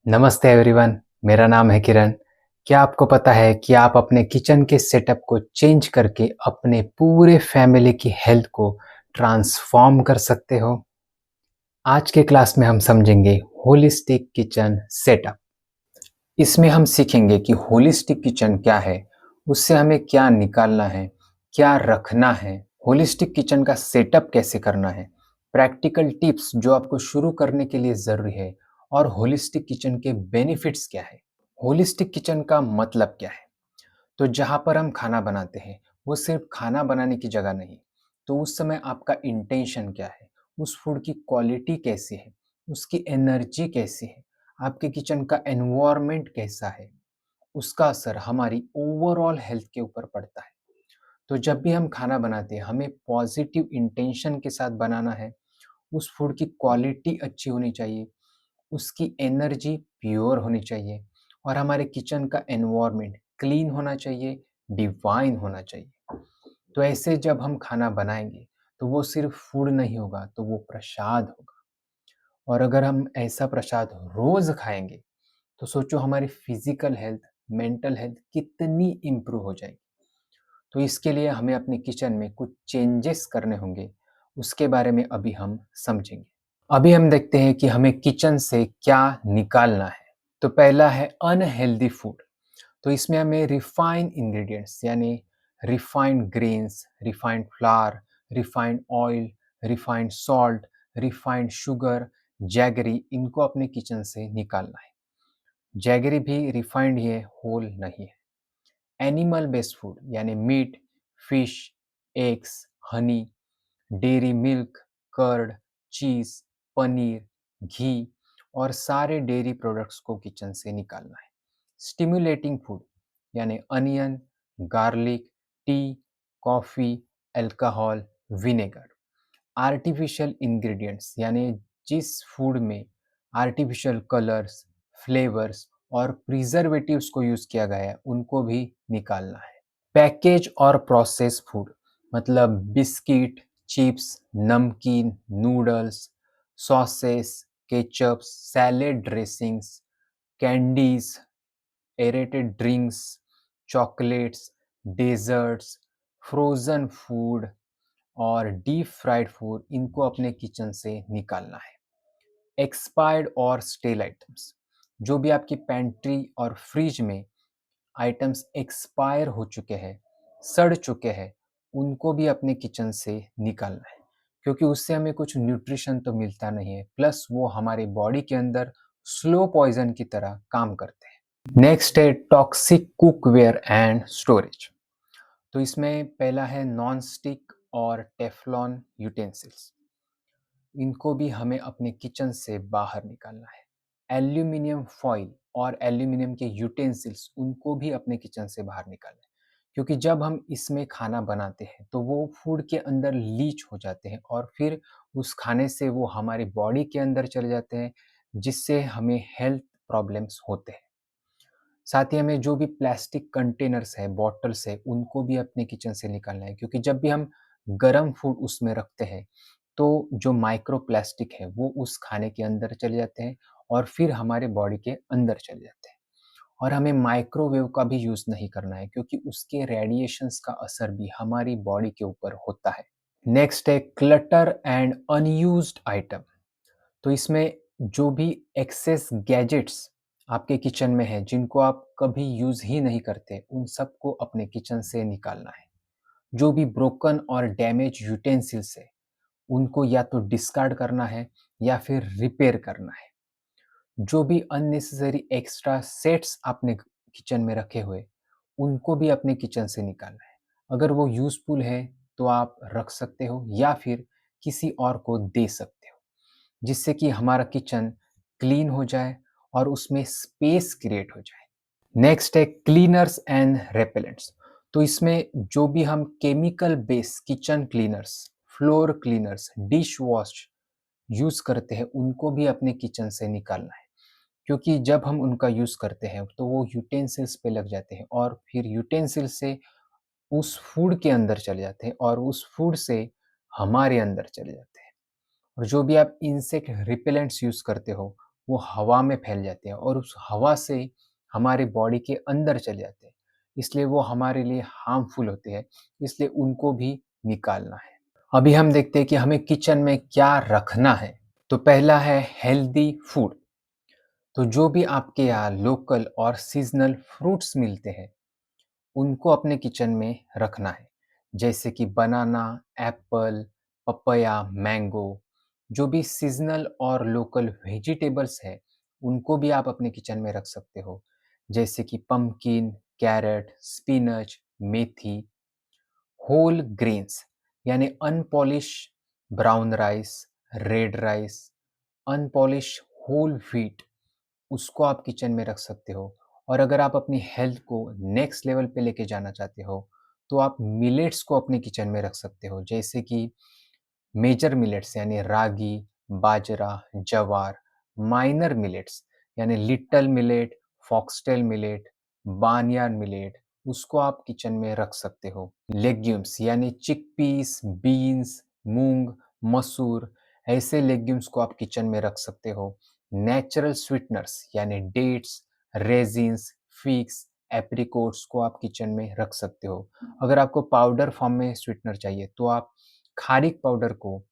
नमस्ते एवरीवन। मेरा नाम है किरण। क्या आपको पता है कि आप अपने किचन के सेटअप को चेंज करके अपने पूरे फैमिली की हेल्थ को ट्रांसफॉर्म कर सकते हो? आज के क्लास में हम समझेंगे होलिस्टिक किचन सेटअप। इसमें हम सीखेंगे कि होलिस्टिक किचन क्या है, उससे हमें क्या निकालना है, क्या रखना है, होलिस्टिक किचन का सेटअप कैसे करना है, प्रैक्टिकल टिप्स जो आपको शुरू करने के लिए ज़रूरी है और होलिस्टिक किचन के बेनिफिट्स क्या है। होलिस्टिक किचन का मतलब क्या है? तो जहाँ पर हम खाना बनाते हैं, वो सिर्फ खाना बनाने की जगह नहीं। तो उस समय आपका इंटेंशन क्या है? उस फूड की क्वालिटी कैसी है? उसकी एनर्जी कैसी है? आपके किचन का एनवायरनमेंट कैसा है? उसका असर हमारी ओवरऑल हेल्थ के ऊपर पड़ता है। तो जब भी हम खाना बनाते हैं, हमें पॉजिटिव इंटेंशन के साथ बनाना है। उस फूड की क्वालिटी अच्छी होनी चाहिए, उसकी एनर्जी प्योर होनी चाहिए और हमारे किचन का एनवायरनमेंट क्लीन होना चाहिए, डिवाइन होना चाहिए। तो ऐसे जब हम खाना बनाएंगे, तो वो सिर्फ फूड नहीं होगा, तो वो प्रसाद होगा। और अगर हम ऐसा प्रसाद रोज खाएंगे, तो सोचो हमारी फिजिकल हेल्थ, मेंटल हेल्थ कितनी इम्प्रूव हो जाएगी। तो इसके लिए हमें अपने किचन में कुछ चेंजेस करने होंगे। उसके बारे में अभी हम समझेंगे। अभी हम देखते हैं कि हमें किचन से क्या निकालना है। तो पहला है अनहेल्दी फूड। तो इसमें हमें रिफाइंड इंग्रेडिएंट्स यानी refined grains, refined flour, refined oil, refined salt, refined sugar, jaggery, इनको अपने किचन से निकालना है। जैगरी भी रिफाइंड ही है, होल नहीं है। एनिमल बेस्ड फूड यानी meat, fish, eggs, honey, dairy milk, curd, cheese, paneer, घी और सारे डेयरी प्रोडक्ट्स को किचन से निकालना है। स्टिमुलेटिंग फूड यानी onion, garlic, tea, coffee, alcohol, vinegar. Artificial ingredients यानी जिस फूड में आर्टिफिशियल कलर्स, फ्लेवर्स और प्रिजर्वेटिव्स को यूज किया गया है, उनको भी निकालना है। पैकेज और प्रोसेस फूड मतलब बिस्किट, चिप्स, नमकीन, noodles, sauces, ketchups, salad dressings, candies, aerated drinks, chocolates, desserts, frozen food और डीप फ्राइड फूड, इनको अपने किचन से निकालना है। एक्सपायर्ड और स्टेल आइटम्स, जो भी आपकी पेंट्री और फ्रिज में आइटम्स एक्सपायर हो चुके हैं, सड़ चुके हैं, उनको भी अपने किचन से निकालना है। क्योंकि उससे हमें कुछ न्यूट्रिशन तो मिलता नहीं है, प्लस वो हमारे बॉडी के अंदर स्लो पॉइजन की तरह काम करते हैं। नेक्स्ट है टॉक्सिक कुकवेयर एंड स्टोरेज। तो इसमें पहला है नॉन स्टिक और टेफलॉन यूटेंसिल्स, इनको भी हमें अपने किचन से बाहर निकालना है। एल्यूमिनियम फॉइल और एल्यूमिनियम के यूटेंसिल्स, उनको भी अपने किचन से बाहर निकालना है। क्योंकि जब हम इसमें खाना बनाते हैं, तो वो फूड के अंदर लीच हो जाते हैं और फिर उस खाने से वो हमारी बॉडी के अंदर चले जाते हैं, जिससे हमें हेल्थ प्रॉब्लम्स होते हैं। साथ ही हमें जो भी प्लास्टिक कंटेनर्स है, बॉटल्स है, उनको भी अपने किचन से निकालना है। क्योंकि जब भी हम गर्म फूड उसमें रखते हैं, तो जो माइक्रो प्लास्टिक है वो उस खाने के अंदर चले जाते हैं और फिर हमारे बॉडी के अंदर चले जाते हैं। और हमें माइक्रोवेव का भी यूज़ नहीं करना है, क्योंकि उसके रेडिएशंस का असर भी हमारी बॉडी के ऊपर होता है। नेक्स्ट है क्लटर एंड अनयूज्ड आइटम। तो इसमें जो भी एक्सेस गैजेट्स आपके किचन में है, जिनको आप कभी यूज़ ही नहीं करते, उन सबको अपने किचन से निकालना है। जो भी ब्रोकन और डैमेज यूटेंसिल्स है, उनको या तो डिस्कार्ड करना है या फिर रिपेयर करना है। जो भी अननेसेसरी एक्स्ट्रा सेट्स आपने किचन में रखे हुए, उनको भी अपने किचन से निकालना है। अगर वो यूज़फुल है, तो आप रख सकते हो या फिर किसी और को दे सकते हो, जिससे कि हमारा किचन क्लीन हो जाए और उसमें स्पेस क्रिएट हो जाए। नेक्स्ट है क्लीनर्स एंड रेपेलेंट्स। तो इसमें जो भी हम chemical based kitchen cleaners, floor cleaners, dish wash use करते हैं, उनको भी अपने किचन से निकालना है। क्योंकि जब हम उनका यूज करते हैं, तो वो यूटेंसिल्स पे लग जाते हैं और फिर यूटेंसिल्स से उस फूड के अंदर चले जाते हैं और उस फूड से हमारे अंदर चले जाते हैं। और जो भी आप इंसेक्ट रिपेलेंट्स यूज करते हो, वो हवा में फैल जाते हैं और उस हवा से हमारी बॉडी के अंदर चले जाते हैं। इसलिए वो हमारे लिए हार्मफुल होते हैं, इसलिए उनको भी निकालना है। अभी हम देखते हैं कि हमें किचन में क्या रखना है। तो पहला है हेल्दी फूड। तो जो भी आपके यहाँ लोकल और सीज़नल फ्रूट्स मिलते हैं, उनको अपने किचन में रखना है। जैसे कि बनाना, एप्पल, पपाया, मैंगो, जो भी सीज़नल और लोकल वेजिटेबल्स हैं, उनको भी आप अपने किचन में रख सकते हो। जैसे कि pumpkin, carrot, spinach, methi, whole grains यानी unpolish brown rice, red rice, unpolish whole wheat, उसको आप किचन में रख सकते हो। और अगर आप अपनी हेल्थ को नेक्स्ट लेवल पे लेके जाना चाहते हो, तो आप मिलेट्स को अपने किचन में रख सकते हो। जैसे कि मेजर मिलेट्स यानी रागी, बाजरा, जवार, माइनर मिलेट्स यानी little millet, foxtail millet, barnyard millet, उसको आप किचन में रख सकते हो। लेग्यूम्स यानी चिकपीस, बीन्स, मूंग, मसूर, ऐसे लेग्यूम्स को आप किचन में रख सकते हो। नेचुरल स्वीटनर्स यानी डेट्स, रेजिन्स, फिग्स, एप्रिकॉट्स को आप किचन में रख सकते हो। अगर आपको पाउडर फॉर्म में स्वीटनर चाहिए, तो आप खारिक पाउडर को,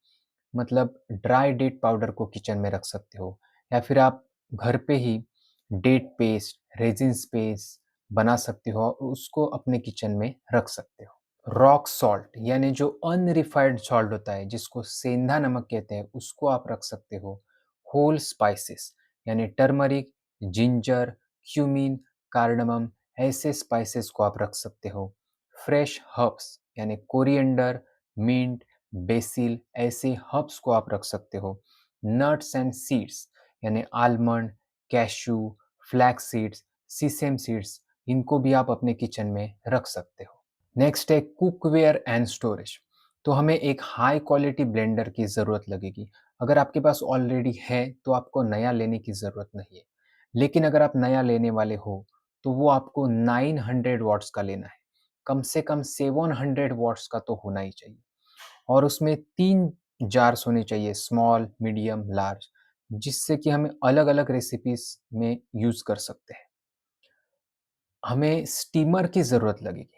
मतलब ड्राई डेट पाउडर को किचन में रख सकते हो। या फिर आप घर पे ही डेट पेस्ट, रेजिन्स पेस्ट बना सकते हो और उसको अपने किचन में रख सकते हो। रॉक सॉल्ट यानी जो अनरिफाइंड सॉल्ट होता है, जिसको सेंधा नमक कहते हैं, उसको आप रख सकते हो। होल स्पाइसेस यानी टर्मरिक, जिंजर, क्यूमिन, कार्डमम, ऐसे स्पाइसेस को आप रख सकते हो। फ्रेश हर्ब्स यानी कोरिएंडर, मिंट, बेसिल, ऐसे हर्ब्स को आप रख सकते हो। नट्स एंड सीड्स यानी almond, cashew, flax seeds, sesame seeds, इनको भी आप अपने किचन में रख सकते हो। नेक्स्ट है कुकवेयर एंड स्टोरेज। तो हमें एक हाई क्वालिटी ब्लेंडर की ज़रूरत लगेगी। अगर आपके पास ऑलरेडी है, तो आपको नया लेने की ज़रूरत नहीं है। लेकिन अगर आप नया लेने वाले हो, तो वो आपको 900 वॉट्स का लेना है। कम से कम 700 वॉट्स का तो होना ही चाहिए। और उसमें 3 जार्स होने चाहिए, स्मॉल, मीडियम, लार्ज, जिससे कि हमें अलग-अलग रेसिपीज़ में यूज़ कर सकते हैं। हमें स्टीमर की ज़रूरत लगेगी।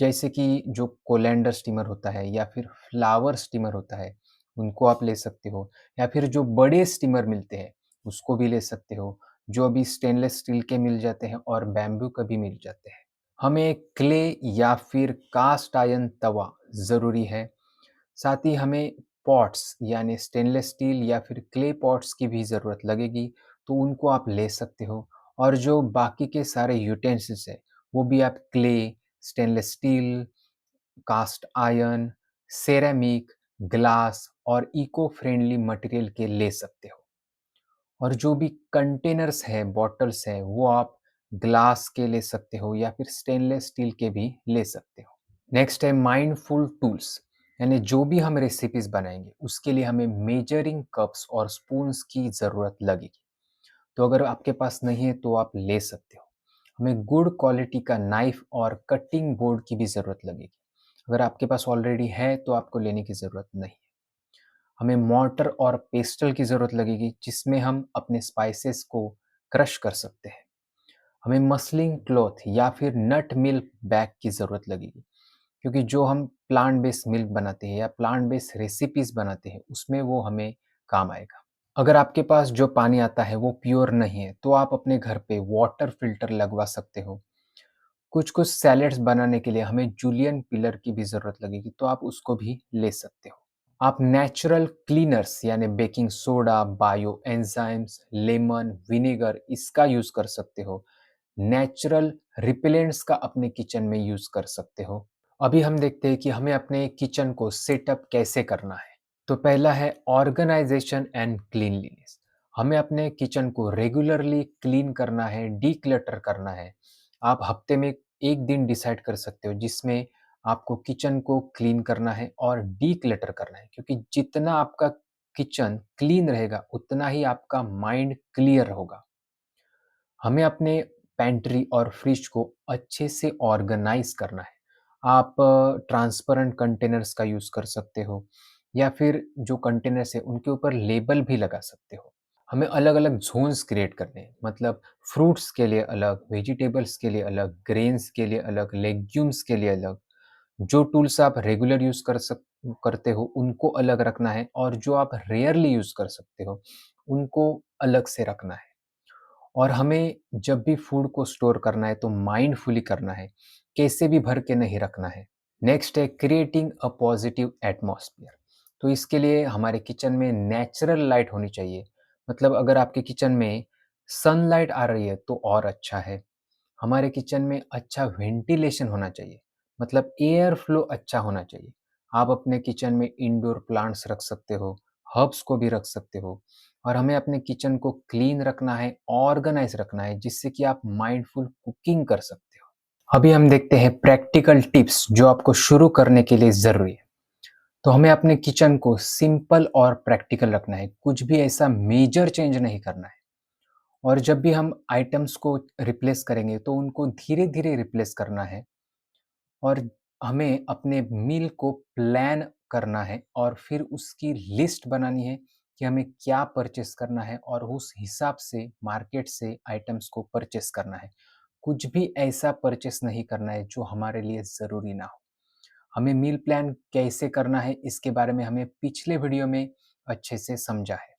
जैसे कि जो कोलैंडर स्टीमर होता है या फिर फ्लावर स्टीमर होता है, उनको आप ले सकते हो। या फिर जो बड़े स्टीमर मिलते हैं, उसको भी ले सकते हो। जो अभी स्टेनलेस स्टील के मिल जाते हैं और बैम्बू के भी मिल जाते हैं। हमें क्ले या फिर कास्ट आयरन तवा ज़रूरी है। साथ ही हमें पॉट्स यानी स्टेनलेस स्टील या फिर क्ले पॉट्स की भी ज़रूरत लगेगी, तो उनको आप ले सकते हो। और जो बाकी के सारे यूटेंसिल्स हैं, वो भी आप clay, stainless steel, cast iron, ceramic, glass और इको फ्रेंडली मटेरियल के ले सकते हो। और जो भी कंटेनर्स हैं, बॉटल्स हैं, वो आप ग्लास के ले सकते हो या फिर स्टेनलेस स्टील के भी ले सकते हो। नेक्स्ट है माइंडफुल टूल्स, यानी जो भी हम रेसिपीज बनाएंगे, उसके लिए हमें मेजरिंग कप्स और स्पून्स की ज़रूरत लगेगी। तो अगर आपके पास नहीं है, तो आप ले सकते हो। हमें गुड क्वालिटी का नाइफ और कटिंग बोर्ड की भी ज़रूरत लगेगी। अगर आपके पास ऑलरेडी है, तो आपको लेने की ज़रूरत नहीं है। हमें मॉर्टर और पेस्टल की ज़रूरत लगेगी, जिसमें हम अपने स्पाइसेस को क्रश कर सकते हैं। हमें मसलिंग क्लॉथ या फिर नट मिल्क बैग की ज़रूरत लगेगी, क्योंकि जो हम प्लांट बेस्ड मिल्क बनाते हैं या प्लांट बेस्ड रेसिपीज़ बनाते हैं, उसमें वो हमें काम आएगा। अगर आपके पास जो पानी आता है वो प्योर नहीं है, तो आप अपने घर पे वाटर फिल्टर लगवा सकते हो। कुछ-कुछ सैलेड्स बनाने के लिए हमें जूलियन पिलर की भी ज़रूरत लगेगी, तो आप उसको भी ले सकते हो। आप नेचुरल क्लीनर्स यानी baking soda, bio enzymes, lemon, vinegar, इसका यूज़ कर सकते हो। नेचुरल रिपेलेंट्स का अपने किचन में यूज़ कर सकते हो। अभी हम देखते हैं कि हमें अपने किचन को सेटअप कैसे करना है। तो पहला है ऑर्गेनाइजेशन एंड क्लीनलीनेस। हमें अपने किचन को रेगुलरली क्लीन करना है, डीक्लटर करना है। आप हफ्ते में 1 दिन डिसाइड कर सकते हो, जिसमें आपको किचन को क्लीन करना है और डीक्लटर करना है, क्योंकि जितना आपका किचन क्लीन रहेगा, उतना ही आपका माइंड क्लियर होगा। हमें अपने पैंट्री और फ्रिज को अच्छे से ऑर्गेनाइज करना है। आप ट्रांसपेरेंट कंटेनर्स का यूज़ कर सकते हो या फिर जो कंटेनर्स है, उनके ऊपर लेबल भी लगा सकते हो। हमें अलग-अलग ज़ोन्स क्रिएट करने हैं, मतलब फ्रूट्स के लिए अलग, वेजिटेबल्स के लिए अलग, ग्रेन्स के लिए अलग, लेग्यूम्स के लिए अलग। जो टूल्स आप रेगुलर यूज़ करते हो, उनको अलग रखना है और जो आप रेयरली यूज़ कर सकते हो, उनको अलग से रखना है। और हमें जब भी फूड को स्टोर करना है, तो माइंडफुली करना है, कैसे भी भर के नहीं रखना है। नेक्स्ट है क्रिएटिंग अ पॉजिटिव एटमॉस्फेयर। तो इसके लिए हमारे किचन में नेचुरल लाइट होनी चाहिए। मतलब अगर आपके किचन में सनलाइट आ रही है तो और अच्छा है। हमारे किचन में अच्छा वेंटिलेशन होना चाहिए, मतलब एयर फ्लो अच्छा होना चाहिए। आप अपने किचन में इंडोर प्लांट्स रख सकते हो, हर्ब्स को भी रख सकते हो। और हमें अपने किचन को क्लीन रखना है, ऑर्गेनाइज रखना है, जिससे कि आप माइंडफुल कुकिंग कर सकते हो। अभी हम देखते हैं प्रैक्टिकल टिप्स जो आपको शुरू करने के लिए ज़रूरी है। तो हमें अपने किचन को सिंपल और प्रैक्टिकल रखना है, कुछ भी ऐसा मेजर चेंज नहीं करना है। और जब भी हम आइटम्स को रिप्लेस करेंगे तो उनको धीरे-धीरे रिप्लेस करना है। और हमें अपने मील को प्लान करना है और फिर उसकी लिस्ट बनानी है कि हमें क्या परचेस करना है और उस हिसाब से मार्केट से आइटम्स को परचेस करना है। कुछ भी ऐसा परचेस नहीं करना है जो हमारे लिए ज़रूरी ना हो। हमें मील प्लान कैसे करना है इसके बारे में हमें पिछले वीडियो में अच्छे से समझा है।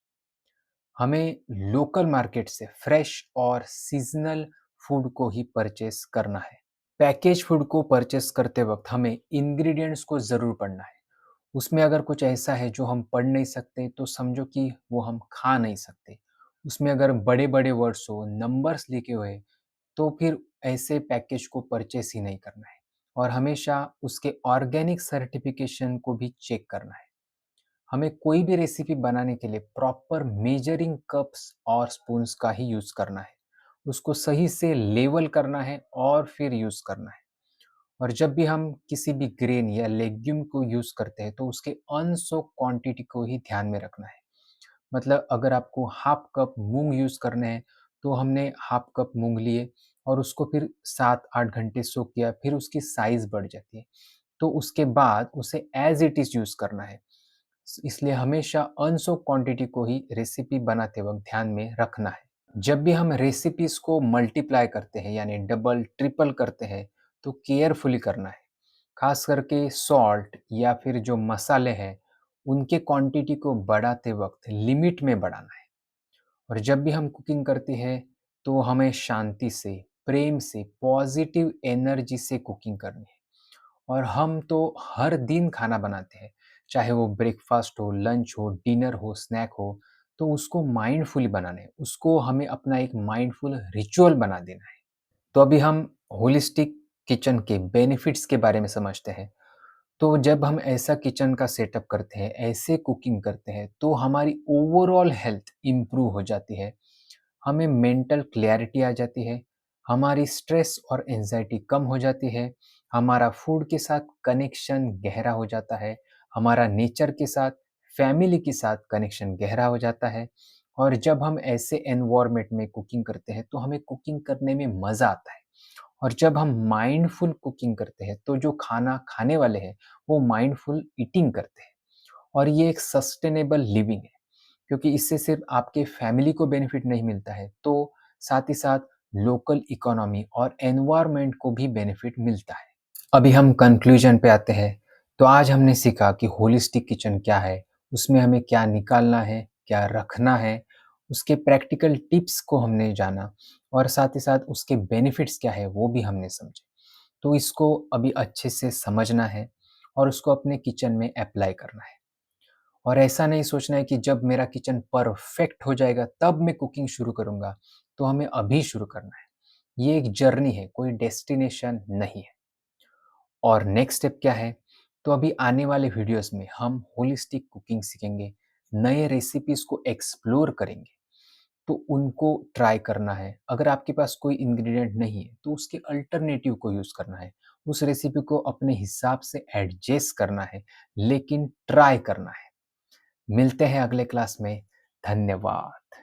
हमें लोकल मार्केट से फ्रेश और सीज़नल फूड को ही परचेस करना है। पैकेज फूड को परचेस करते वक्त हमें इंग्रेडिएंट्स को ज़रूर पढ़ना है। उसमें अगर कुछ ऐसा है जो हम पढ़ नहीं सकते तो समझो कि वो हम खा नहीं सकते। उसमें अगर बड़े-बड़े वर्ड्स हो, नंबर्स लिखे हुए हैं, तो फिर ऐसे पैकेज को परचेस ही नहीं करना है। और हमेशा उसके ऑर्गेनिक सर्टिफिकेशन को भी चेक करना है। हमें कोई भी रेसिपी बनाने के लिए प्रॉपर मेजरिंग कप्स और स्पून्स का ही यूज़ करना है। उसको सही से लेवल करना है और फिर यूज़ करना है। और जब भी हम किसी भी ग्रेन या लेग्यूम को यूज़ करते हैं तो उसके अनसोक क्वांटिटी को ही ध्यान में रखना है। मतलब अगर आपको हाफ कप मूंग यूज़ करने हैं तो हमने हाफ कप मूंग लिए और उसको फिर 7-8 घंटे सोक किया, फिर उसकी साइज़ बढ़ जाती है। तो उसके बाद उसे एज़ इट इज़ यूज़ करना है। इसलिए हमेशा अनसोक क्वांटिटी को ही रेसिपी बनाते वक्त ध्यान में रखना है। जब भी हम रेसिपीज को मल्टीप्लाई करते हैं यानी डबल ट्रिपल करते हैं तो केयरफुली करना है। खास करके सॉल्ट या फिर जो मसाले हैं उनके क्वांटिटी को बढ़ाते वक्त लिमिट में बढ़ाना है। और जब भी हम कुकिंग करते हैं तो हमें शांति से, प्रेम से, पॉजिटिव एनर्जी से कुकिंग करनी है। और हम तो हर दिन खाना बनाते हैं, चाहे वो ब्रेकफास्ट हो, लंच हो, डिनर हो, स्नैक हो, तो उसको माइंडफुली बनाना है। उसको हमें अपना एक माइंडफुल रिचुअल बना देना है। तो अभी हम होलिस्टिक किचन के बेनिफिट्स के बारे में समझते हैं। तो जब हम ऐसा किचन का सेटअप करते हैं, ऐसे कुकिंग करते हैं, तो हमारी ओवरऑल हेल्थ इम्प्रूव हो जाती है। हमें मेंटल क्लैरिटी आ जाती है, हमारी स्ट्रेस और एंजाइटी कम हो जाती है, हमारा फूड के साथ कनेक्शन गहरा हो जाता है, हमारा नेचर के साथ, फैमिली के साथ कनेक्शन गहरा हो जाता है। और जब हम ऐसे एनवायरनमेंट में कुकिंग करते हैं, तो हमें कुकिंग करने में मज़ा आता है। और जब हम माइंडफुल कुकिंग करते हैं, तो जो खाना खाने वाले हैं, वो माइंडफुल ईटिंग करते हैं। और ये एक सस्टेनेबल लिविंग है, क्योंकि इससे सिर्फ आपके फैमिली को बेनिफिट नहीं मिलता है, तो साथ ही साथ लोकल इकोनॉमी और एनवायरनमेंट को भी बेनिफिट मिलता है। अभी हम कंक्लूजन पे आते हैं। तो आज हमने सीखा कि होलिस्टिक किचन क्या है, उसमें हमें क्या निकालना है, क्या रखना है, उसके प्रैक्टिकल टिप्स को हमने जाना और साथ ही साथ उसके बेनिफिट्स क्या है वो भी हमने समझे। तो इसको अभी अच्छे से समझना है और उसको अपने किचन में अप्लाई करना है। और ऐसा नहीं सोचना है कि जब मेरा किचन परफेक्ट हो जाएगा तब मैं कुकिंग शुरू करूँगा, तो हमें अभी शुरू करना है। ये एक जर्नी है, कोई डेस्टिनेशन नहीं है। और नेक्स्ट स्टेप क्या है? तो अभी आने वाले वीडियोस में हम होलिस्टिक कुकिंग सीखेंगे, नए रेसिपीज़ को एक्सप्लोर करेंगे, तो उनको ट्राई करना है। अगर आपके पास कोई इंग्रेडिएंट नहीं है, तो उसके अल्टरनेटिव को यूज़ करना है। उस रेसिपी को अपने हिसाब से एडजस्ट करना है, लेकिन ट्राई करना है। मिलते हैं अगले क्लास में। धन्यवाद।